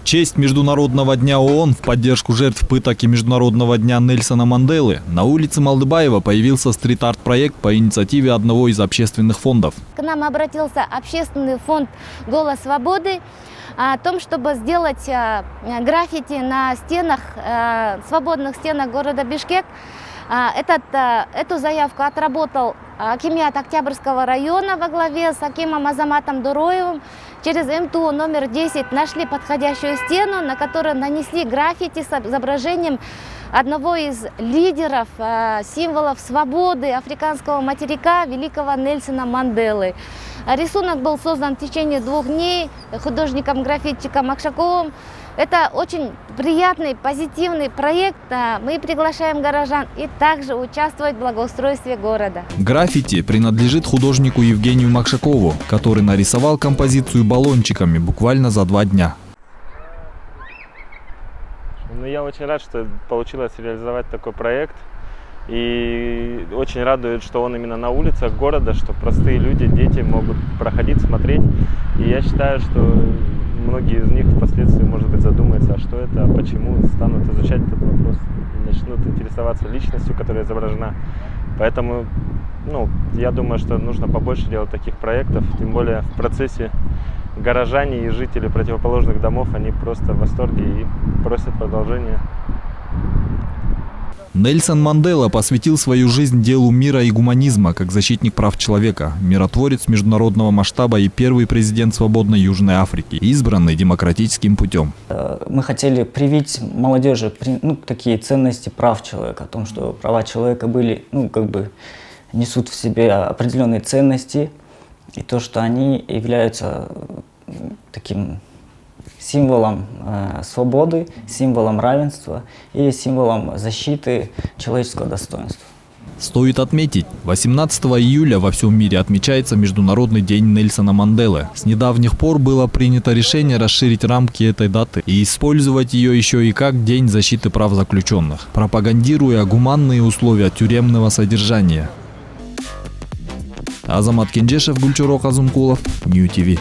В честь Международного дня ООН в поддержку жертв пыток и Международного дня Нельсона Манделы на улице Малдыбаева появился стрит-арт-проект по инициативе одного из общественных фондов. К нам обратился общественный фонд «Голос свободы» о том, чтобы сделать граффити на стенах, свободных стенах города Бишкек. Эту заявку отработал акимат Октябрьского района во главе с акимом Азаматом Дуроевым. Через МТУ номер 10 нашли подходящую стену, на которой нанесли граффити с изображением одного из лидеров, символов свободы африканского материка, великого Нельсона Манделы. Рисунок был создан в течение 2 дней художником-граффитчиком Акшаковым. Это очень приятный, позитивный проект. Мы приглашаем горожан и также участвовать в благоустройстве города. Граффити принадлежит художнику Евгению Макшакову, который нарисовал композицию баллончиками буквально за 2 дня. Я очень рад, что получилось реализовать такой проект. И очень радует, что он именно на улицах города, что простые люди, дети могут проходить, смотреть. И я считаю, что многие из них впоследствии, может быть, задумаются, а что это, а почему, станут изучать этот вопрос и начнут интересоваться личностью, которая изображена. Поэтому, я думаю, что нужно побольше делать таких проектов, тем более в процессе горожане и жители противоположных домов, они просто в восторге и просят продолжения. Нельсон Мандела посвятил свою жизнь делу мира и гуманизма как защитник прав человека, миротворец международного масштаба и первый президент свободной Южной Африки, избранный демократическим путем. Мы хотели привить молодежи такие ценности прав человека, о том, что права человека несут в себе определенные ценности, и то, что они являются таким символом свободы, символом равенства и символом защиты человеческого достоинства. Стоит отметить, 18 июля во всем мире отмечается Международный день Нельсона Манделы. С недавних пор было принято решение расширить рамки этой даты и использовать ее еще и как День защиты прав заключенных, пропагандируя гуманные условия тюремного содержания. Азамат Кенжешев, Гульчурок Азумкулов, Нью ТВ.